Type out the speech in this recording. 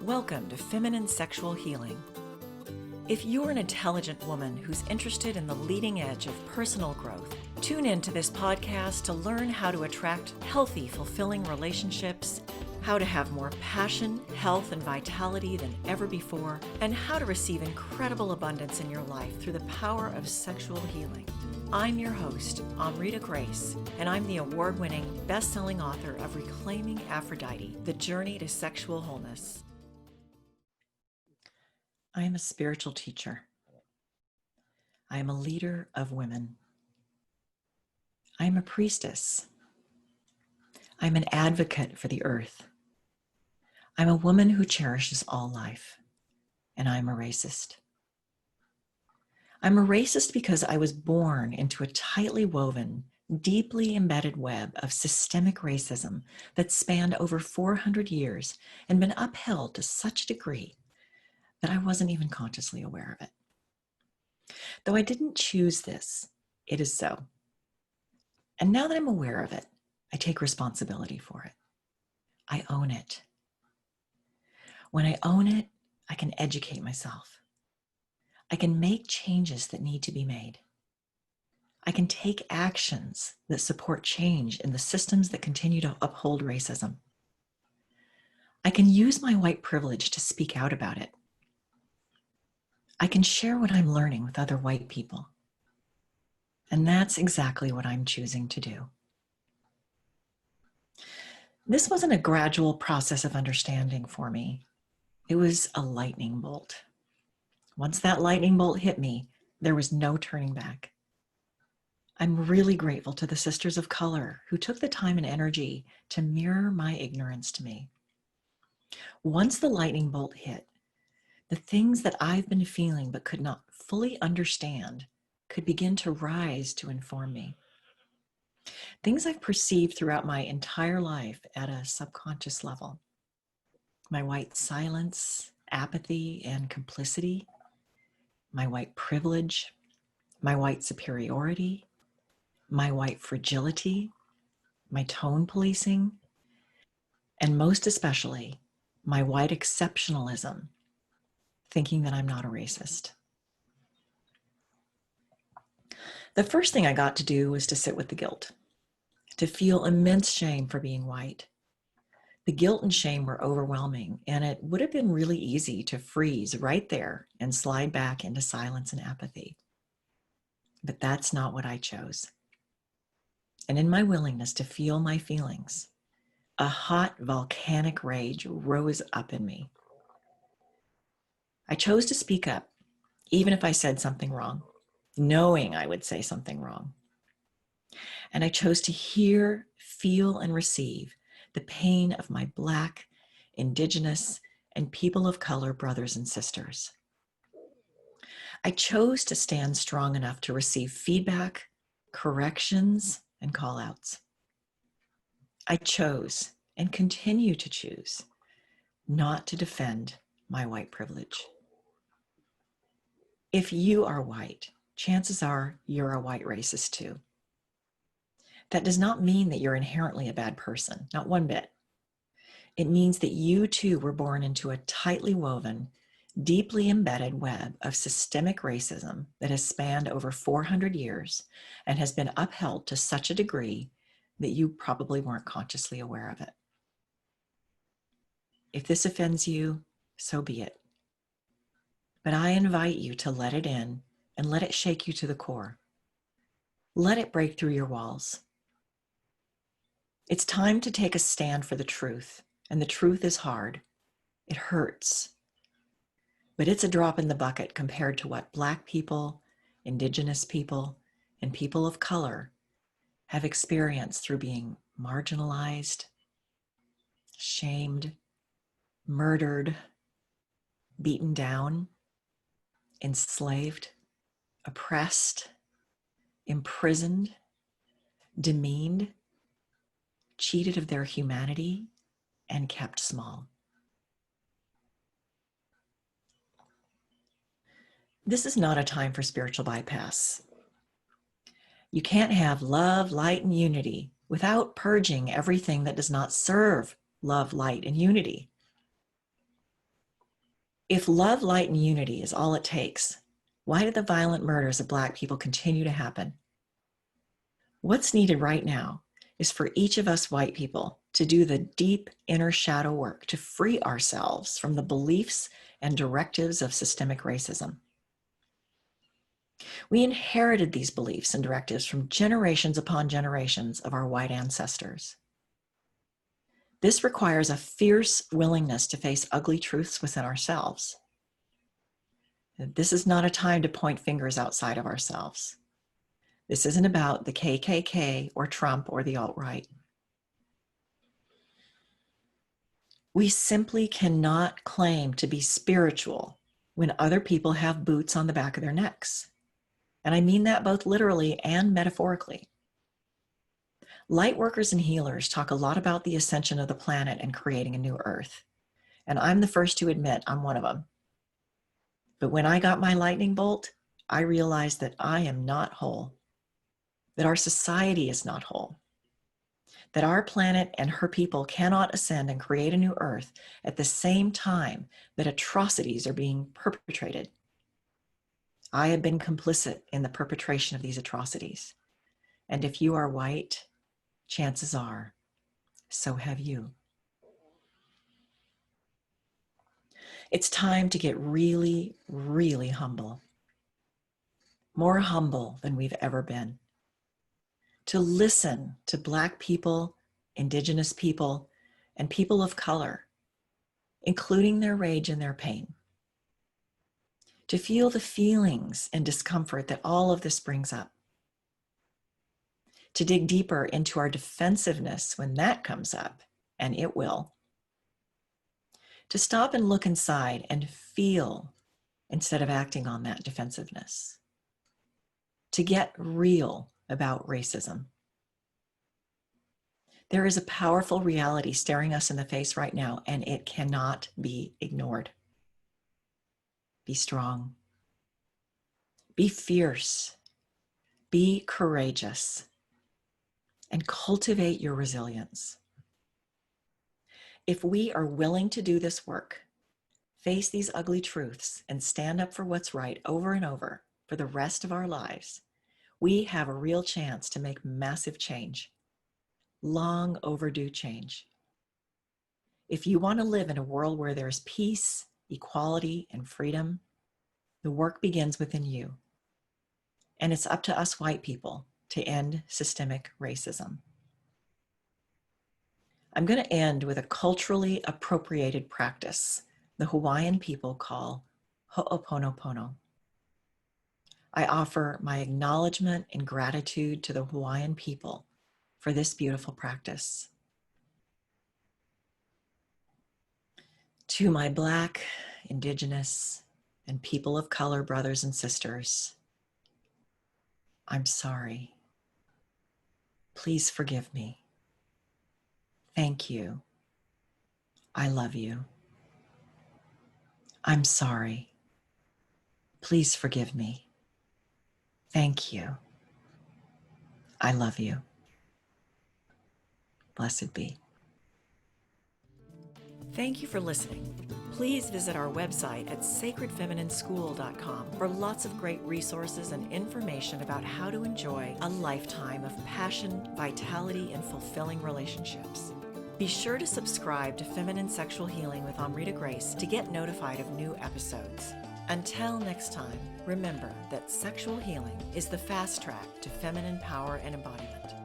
Welcome to Feminine Sexual Healing. If you're an intelligent woman who's interested in the leading edge of personal growth, tune in to this podcast to learn how to attract healthy, fulfilling relationships, how to have more passion, health, and vitality than ever before, and how to receive incredible abundance in your life through the power of sexual healing. I'm your host, Amrita Grace, and I'm the award-winning, best-selling author of Reclaiming Aphrodite, The Journey to Sexual Wholeness. I am a spiritual teacher. I am a leader of women. I am a priestess. I'm an advocate for the earth. I'm a woman who cherishes all life, and I'm a racist. I'm a racist because I was born into a tightly woven, deeply embedded web of systemic racism that spanned over 400 years and been upheld to such a degree that I wasn't even consciously aware of it. Though I didn't choose this, it is so. And now that I'm aware of it, I take responsibility for it. I own it. When I own it, I can educate myself. I can make changes that need to be made. I can take actions that support change in the systems that continue to uphold racism. I can use my white privilege to speak out about it. I can share what I'm learning with other white people. And that's exactly what I'm choosing to do. This wasn't a gradual process of understanding for me. It was a lightning bolt. Once that lightning bolt hit me, there was no turning back. I'm really grateful to the sisters of color who took the time and energy to mirror my ignorance to me. Once the lightning bolt hit, the things that I've been feeling but could not fully understand could begin to rise to inform me. Things I've perceived throughout my entire life at a subconscious level. My white silence, apathy, and complicity. My white privilege. My white superiority. My white fragility. My tone policing. And most especially, my white exceptionalism, thinking that I'm not a racist. The first thing I got to do was to sit with the guilt, to feel immense shame for being white. The guilt and shame were overwhelming, and it would have been really easy to freeze right there and slide back into silence and apathy. But that's not what I chose. And in my willingness to feel my feelings, a hot volcanic rage rose up in me. I chose to speak up, even if I said something wrong, knowing I would say something wrong. And I chose to hear, feel, and receive the pain of my Black, Indigenous, and people of color brothers and sisters. I chose to stand strong enough to receive feedback, corrections, and call-outs. I chose, and continue to choose, not to defend my white privilege. If you are white, chances are you're a white racist too. That does not mean that you're inherently a bad person, not one bit. It means that you too were born into a tightly woven, deeply embedded web of systemic racism that has spanned over 400 years and has been upheld to such a degree that you probably weren't consciously aware of it. If this offends you, so be it. But I invite you to let it in and let it shake you to the core. Let it break through your walls. It's time to take a stand for the truth, and the truth is hard. It hurts. But it's a drop in the bucket compared to what Black people, Indigenous people, and people of color have experienced through being marginalized, shamed, murdered, beaten down, enslaved, oppressed, imprisoned, demeaned, cheated of their humanity, and kept small. This is not a time for spiritual bypass. You can't have love, light, and unity without purging everything that does not serve love, light, and unity. If love, light, and unity is all it takes, why do the violent murders of Black people continue to happen? What's needed right now is for each of us white people to do the deep inner shadow work to free ourselves from the beliefs and directives of systemic racism. We inherited these beliefs and directives from generations upon generations of our white ancestors. This requires a fierce willingness to face ugly truths within ourselves. This is not a time to point fingers outside of ourselves. This isn't about the KKK or Trump or the alt-right. We simply cannot claim to be spiritual when other people have boots on the back of their necks. And I mean that both literally and metaphorically. Light workers and healers talk a lot about the ascension of the planet and creating a new earth. And I'm the first to admit I'm one of them. But when I got my lightning bolt, I realized that I am not whole, that our society is not whole, that our planet and her people cannot ascend and create a new earth at the same time that atrocities are being perpetrated. I have been complicit in the perpetration of these atrocities. And if you are white, chances are, so have you. It's time to get really, really humble. More humble than we've ever been. To listen to Black people, Indigenous people, and people of color, including their rage and their pain. To feel the feelings and discomfort that all of this brings up. To dig deeper into our defensiveness when that comes up, and it will. To stop and look inside and feel instead of acting on that defensiveness. To get real about racism. There is a powerful reality staring us in the face right now, and it cannot be ignored. Be strong. Be fierce. Be courageous. And cultivate your resilience. If we are willing to do this work, face these ugly truths, and stand up for what's right over and over for the rest of our lives, we have a real chance to make massive change. Long overdue change. If you want to live in a world where there's peace, equality, and freedom, the work begins within you. And it's up to us white people to end systemic racism. I'm going to end with a culturally appropriated practice the Hawaiian people call ho'oponopono. I offer my acknowledgement and gratitude to the Hawaiian people for this beautiful practice. To my Black, Indigenous, and people of color brothers and sisters, I'm sorry. Please forgive me. Thank you. I love you. I'm sorry. Please forgive me. Thank you. I love you. Blessed be. Thank you for listening. Please visit our website at sacredfeminineschool.com for lots of great resources and information about how to enjoy a lifetime of passion, vitality, and fulfilling relationships. Be sure to subscribe to Feminine Sexual Healing with Amrita Grace to get notified of new episodes. Until next time, remember that sexual healing is the fast track to feminine power and embodiment.